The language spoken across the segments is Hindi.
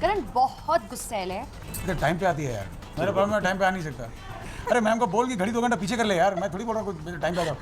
करण बहुत गुस्सैल है। इधर टाइम पे आती है यार, मेरा प्रॉब्लम है टाइम पे आ नहीं सकता। अरे मैम को बोल की घड़ी 2 घंटा पीछे कर ले यार, मैं थोड़ी बोल रहा हूँ कुछ टाइम पे आ जाओ।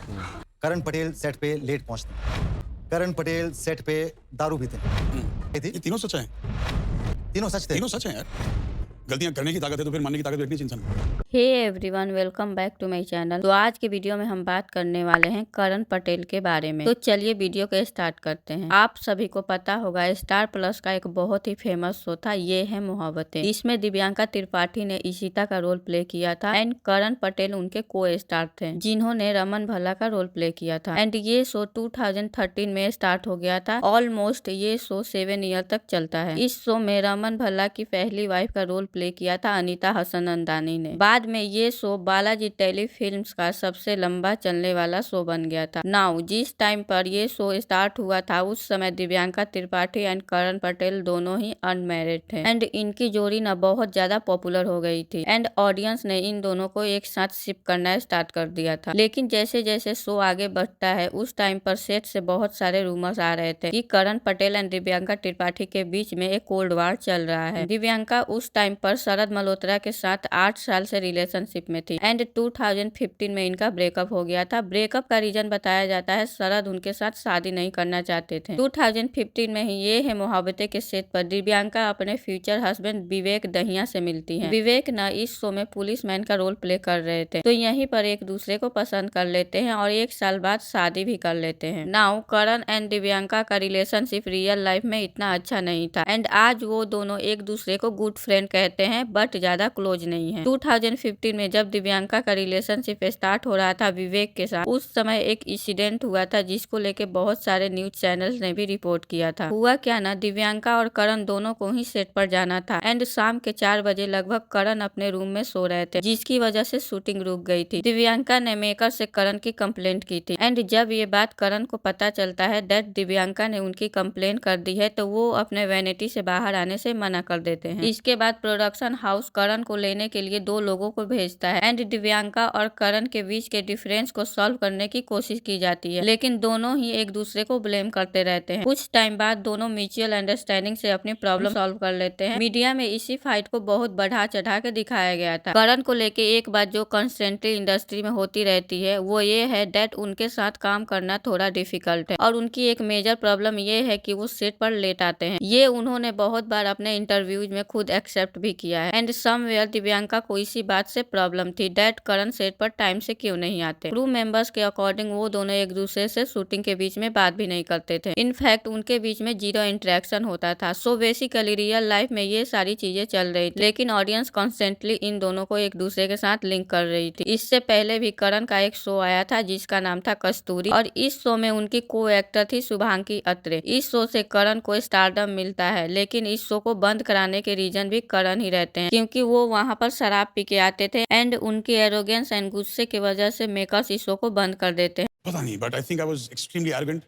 करण पटेल सेट पे लेट पहुंचते हैं। करण पटेल सेट पे दारू पीते हैं। ये तीनों सच हैं। तीनों सच थे। तीनों सच हैं यार। गलतियां करने की ताकत है तो फिर मानने की ताकत भी रखनी चाहिए इंसान। Hey everyone, welcome back to my channel. तो आज के वीडियो में हम बात करने वाले हैं करण पटेल के बारे में। तो चलिए वीडियो को स्टार्ट करते हैं। आप सभी को पता होगा स्टार प्लस का एक बहुत ही फेमस शो था, ये है मोहब्बतें। इसमें दिव्यांका त्रिपाठी ने इशिता का रोल प्ले किया था एंड करण पटेल उनके को स्टार थे, जिन्होंने रमन भल्ला का रोल प्ले किया था। एंड ये शो 2013 में स्टार्ट हो गया था। ऑलमोस्ट ये शो 7 ईयर तक चलता है। इस शो में रमन भल्ला की पहली वाइफ का रोल प्ले किया था अनीता हसन अंदानी ने। बाद में ये शो बालाजी टेलीफिल्म्स का सबसे लंबा चलने वाला शो बन गया था। नाउ जिस टाइम पर ये शो स्टार्ट हुआ था उस समय दिव्यांका त्रिपाठी एंड करण पटेल दोनों ही अनमैरिड थे एंड इनकी जोड़ी न बहुत ज्यादा पॉपुलर हो गई थी एंड ऑडियंस ने इन दोनों को एक साथ शिप करना स्टार्ट कर दिया था। लेकिन जैसे जैसे शो आगे बढ़ता है उस टाइम पर सेट से बहुत सारे रूमर्स आ रहे थे कि करण पटेल एंड दिव्यांका त्रिपाठी के बीच में एक कोल्ड वार चल रहा है। दिव्यांका उस टाइम पर शरद मल्होत्रा के साथ 8 साल से रिलेशनशिप में थी एंड 2015 में इनका ब्रेकअप हो गया था। ब्रेकअप का रीजन बताया जाता है शरद उनके साथ शादी नहीं करना चाहते थे। 2015 में ही ये है मोहब्बतें के सेट पर दिव्यांका अपने फ्यूचर हस्बैंड विवेक दहिया से मिलती है। विवेक न इस शो में पुलिस मैन का रोल प्ले कर रहे थे, तो यहीं पर एक दूसरे को पसंद कर लेते हैं और 1 साल बाद शादी भी कर लेते हैं। नाउ करण एंड दिव्यांका का रिलेशनशिप रियल लाइफ में इतना अच्छा नहीं था एंड आज वो दोनों एक दूसरे को गुड फ्रेंड कहते हैं बट ज्यादा क्लोज नहीं है। 2015 में जब दिव्यांका का रिलेशनशिप स्टार्ट हो रहा था विवेक के साथ, उस समय एक इंसिडेंट हुआ था जिसको लेके बहुत सारे न्यूज चैनल्स ने भी रिपोर्ट किया था। हुआ क्या ना, दिव्यांका और करण दोनों को ही सेट पर जाना था एंड शाम के 4 बजे लगभग करण अपने रूम में सो रहे थे, जिसकी वजह से शूटिंग रुक गई थी। दिव्यांका ने मेकर से करण की कंप्लेंट की थी एंड जब ये बात करण को पता चलता है दैट दिव्यांका ने उनकी कंप्लेंट कर दी है, तो वो अपने वैनिटी से बाहर आने से मना कर देते हैं। इसके बाद प्रोडक्शन हाउस करण को लेने के लिए 2 लोगों को भेजता है एंड दिव्यांका और करण के बीच के डिफरेंस को सॉल्व करने की कोशिश की जाती है, लेकिन दोनों ही एक दूसरे को ब्लेम करते रहते हैं। कुछ टाइम बाद दोनों म्यूचुअल अंडरस्टैंडिंग से अपनी प्रॉब्लम सॉल्व कर लेते हैं। मीडिया में इसी फाइट को बहुत बढ़ा चढ़ा के दिखाया गया था। करण को लेके एक बात जो कंस्टेंटली इंडस्ट्री में होती रहती है वो ये है दैट उनके साथ काम करना थोड़ा डिफिकल्ट है और उनकी एक मेजर प्रॉब्लम ये है कि वो सेट पर लेट आते हैं। ये उन्होंने बहुत बार अपने इंटरव्यूज में खुद एक्सेप्ट भी किया है एंड समवेयर दिव्यांका को इसी बात से प्रॉब्लम थी दैट करण सेट पर टाइम से क्यों नहीं आते। क्रू मेंबर्स के अकॉर्डिंग वो दोनों एक दूसरे से शूटिंग के बीच में बात भी नहीं करते थे। इनफैक्ट उनके बीच में 0 इंटरेक्शन होता था। सो बेसिकली रियल लाइफ में ये सारी चीजें चल रही थी, लेकिन ऑडियंस कॉन्स्टेंटली इन दोनों को एक दूसरे के साथ लिंक कर रही थी। इससे पहले भी करण का एक शो आया था जिसका नाम था कस्तूरी और इस शो में उनकी को एक्टर थी शुभांगी अत्रे। इस शो से करण को स्टारडम मिलता है, लेकिन इस शो को बंद कराने के रीजन भी करण ही रहते हैं, क्योंकि वो वहाँ पर शराब पी के आते थे एंड उनके एरोगेंस एंड गुस्से की वजह से मेकर्स इस शो को बंद कर देते हैं। पता नहीं, but I think I was extremely arrogant,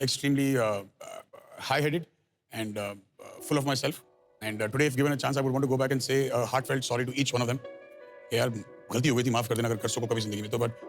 extremely high-headed, and full of myself. And today, if given a chance, I would want to go back and say a heartfelt sorry to each one of them. यार गलती हो गई थी, माफ कर देना अगर कर सको कभी जिंदगी में तो। बट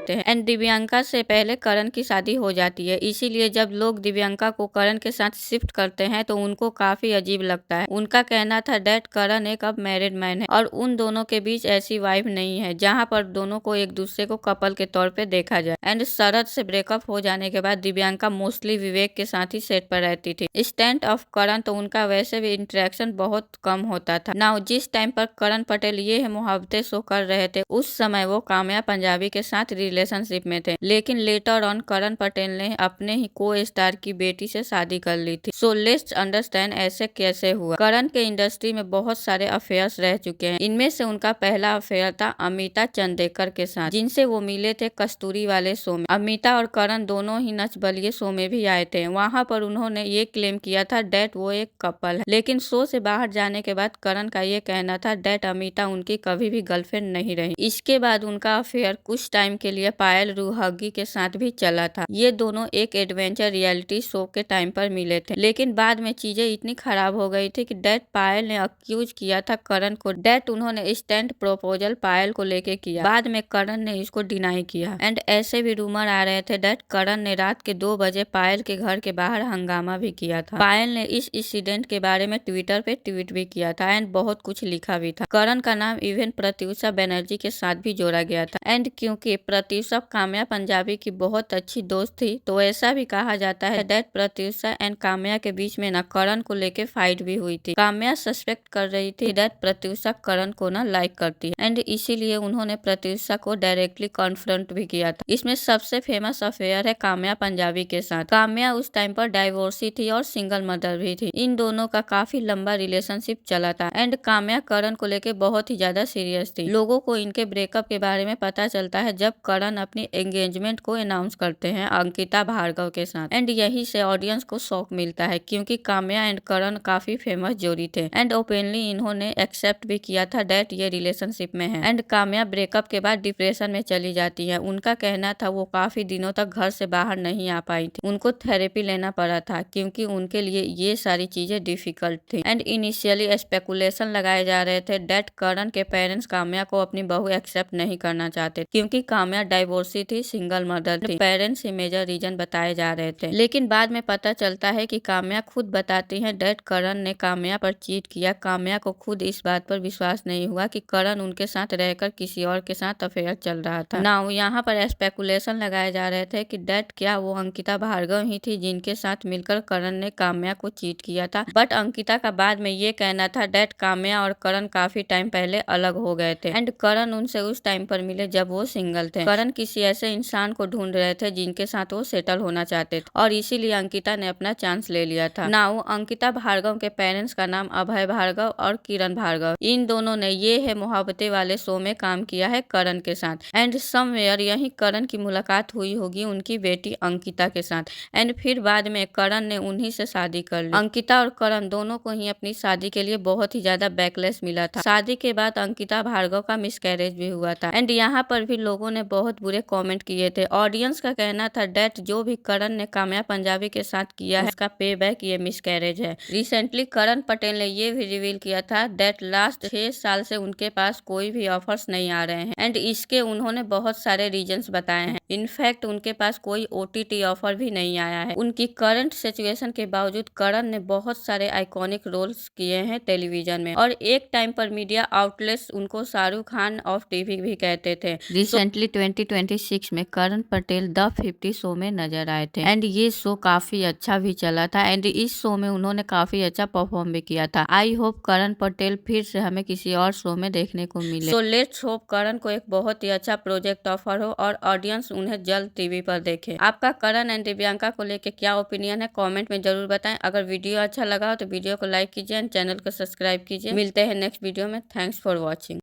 एंड दिव्यांका से पहले करण की शादी हो जाती है, इसीलिए जब लोग दिव्यांका को करण के साथ शिफ्ट करते हैं तो उनको काफी अजीब लगता है। उनका कहना था डैट करण एक अब मैरिड मैन है और उन दोनों के बीच ऐसी वाइफ नहीं है जहां पर दोनों को एक दूसरे को कपल के तौर पे देखा जाए। एंड शरद से ब्रेकअप हो जाने के बाद दिव्यांका मोस्टली विवेक के साथ ही सेट पर रहती थी। स्टैंड ऑफ करण तो उनका वैसे भी इंटरेक्शन बहुत कम होता था। नाउ जिस टाइम पर करण पटेल ये है मोहब्बतें शो कर रहे थे उस समय वो काम्या पंजाबी के साथ रिलेशनशिप में थे, लेकिन लेटर ऑन करण पटेल ने अपने ही को स्टार की बेटी से शादी कर ली थी। सो लेट्स अंडरस्टैंड ऐसे कैसे हुआ। करण के इंडस्ट्री में बहुत सारे अफेयर्स रह चुके हैं। इनमें से उनका पहला अफेयर था अमिता चंदेकर के साथ, जिनसे वो मिले थे कस्तूरी वाले शो में। अमिता और करण दोनों ही नच बलिए शो में भी आए थे। वहाँ पर उन्होंने ये क्लेम किया था डेट वो एक कपल है, लेकिन शो से बाहर जाने के बाद करण का ये कहना था डेट अमिता उनकी कभी भी गर्लफ्रेंड नहीं रही। इसके बाद उनका अफेयर कुछ टाइम के लिए लिए पायल रूहगी के साथ भी चला था। ये दोनों एक एडवेंचर रियलिटी शो के टाइम पर मिले थे, लेकिन बाद में चीजें इतनी खराब हो गई थी कि डैट पायल ने अक्यूज किया था करण को डैट उन्होंने स्टैंड प्रपोजल पायल को लेके किया। बाद में करण ने इसको डिनाई किया एंड ऐसे भी रूमर आ रहे थे डैट करण ने रात के 2 बजे पायल के घर के बाहर हंगामा भी किया था। पायल ने इस इंसिडेंट के बारे में ट्विटर पे ट्वीट भी किया था एंड बहुत कुछ लिखा भी था। करण का नाम इवन प्रत्युषा बनर्जी के साथ भी जोड़ा गया था एंड क्योंकि प्रत्युषा काम्या पंजाबी की बहुत अच्छी दोस्त थी, तो ऐसा भी कहा जाता है दैट प्रत्युषा एंड काम्या के बीच में ना करण को लेके फाइट भी हुई थी। काम्या सस्पेक्ट कर रही थी दैट प्रत्युषा करण को ना लाइक करती है एंड इसीलिए उन्होंने प्रत्युषा को डायरेक्टली कॉन्फ्रंट भी किया था। इसमें सबसे फेमस अफेयर है काम्या पंजाबी के साथ। काम्या उस टाइम पर डाइवोर्सी थी और सिंगल मदर भी थी। इन दोनों का काफी लंबा रिलेशनशिप चला था एंड काम्या करण को लेके बहुत ही ज्यादा सीरियस थी। लोगों को इनके ब्रेकअप के बारे में पता चलता है जब करण अपनी एंगेजमेंट को अनाउंस करते हैं अंकिता भार्गव के साथ एंड यही से ऑडियंस को शॉक मिलता है क्योंकि काम्या एंड करण काफी फेमस जोड़ी थे एंड ओपनली इन्होंने एक्सेप्ट भी किया था डेट ये रिलेशनशिप में है। एंड काम्या ब्रेकअप के बाद डिप्रेशन में चली जाती है। उनका कहना था वो काफी दिनों तक घर से बाहर नहीं आ पाई थी, उनको थेरेपी लेना पड़ा था क्योंकि उनके लिए ये सारी चीजें डिफिकल्ट थी एंड इनिशियली स्पेकुलेशन लगाए जा रहे थे डेट करण के पेरेंट्स काम्या को अपनी बहू एक्सेप्ट नहीं करना चाहते क्योंकि काम्या डाइवोर्सी थी, सिंगल मदर थी। पेरेंट्स ही मेजर रीजन बताए जा रहे थे, लेकिन बाद में पता चलता है कि काम्या खुद बताती है डेट करण ने काम्या पर चीट किया। काम्या को खुद इस बात पर विश्वास नहीं हुआ कि करण उनके साथ रहकर किसी और के साथ अफेयर चल रहा था। नाउ यहाँ पर स्पेकुलेशन लगाए जा रहे थे कि डेट क्या वो अंकिता भार्गव ही थी जिनके साथ मिलकर करण ने काम्या को चीट किया था। बट अंकिता का बाद में ये कहना था डेट काम्या और करण काफी टाइम पहले अलग हो गए थे एंड करण उनसे उस टाइम पर मिले जब वो सिंगल थे। करण किसी ऐसे इंसान को ढूंढ रहे थे जिनके साथ वो सेटल होना चाहते थे और इसीलिए अंकिता ने अपना चांस ले लिया था। नाउ अंकिता भार्गव के पेरेंट्स का नाम अभय भार्गव और किरण भार्गव। इन दोनों ने ये है मोहब्बतें वाले शो में काम किया है करण के साथ एंड समवेयर यही करण की मुलाकात हुई होगी उनकी बेटी अंकिता के साथ एंड फिर बाद में करण ने उन्हीं से शादी कर ली। अंकिता और करण दोनों को ही अपनी शादी के लिए बहुत ही ज्यादा बैकलेस मिला था। शादी के बाद अंकिता भार्गव का मिसकैरेज भी हुआ था एंड यहाँ पर भी लोगों ने बहुत बुरे कमेंट किए थे। ऑडियंस का कहना था डेट जो भी करण ने काम्या पंजाबी के साथ किया है उसका पे बैक ये मिसकैरेज है। रिसेंटली करण पटेल ने ये भी रिवील किया था डेट लास्ट 6 साल से उनके पास कोई भी ऑफर्स नहीं आ रहे हैं एंड इसके उन्होंने बहुत सारे रीजंस बताए हैं। इनफैक्ट उनके पास कोई OTT ऑफर भी नहीं आया है। उनकी करंट सिचुएशन के बावजूद करण ने बहुत सारे आइकॉनिक रोल्स किए हैं टेलीविजन में और एक टाइम पर मीडिया आउटलेट्स उनको शाहरुख खान ऑफ टीवी भी कहते थे। रिसेंटली 2026 में करण पटेल द 50 शो में नजर आए थे एंड ये शो काफी अच्छा भी चला था एंड इस शो में उन्होंने काफी अच्छा परफॉर्म भी किया था। आई होप करण पटेल फिर से हमें किसी और शो में देखने को मिले। सो लेट्स होप करण को एक बहुत ही अच्छा प्रोजेक्ट ऑफर हो और ऑडियंस उन्हें जल्द टीवी पर देखे। आपका करण एंड दिव्यांका को लेके क्या ओपिनियन है कमेंट में जरूर बताएं। अगर वीडियो अच्छा लगा हो तो वीडियो को लाइक कीजिए एंड चैनल को सब्सक्राइब कीजिए। मिलते हैं नेक्स्ट वीडियो में। Thanks for watching.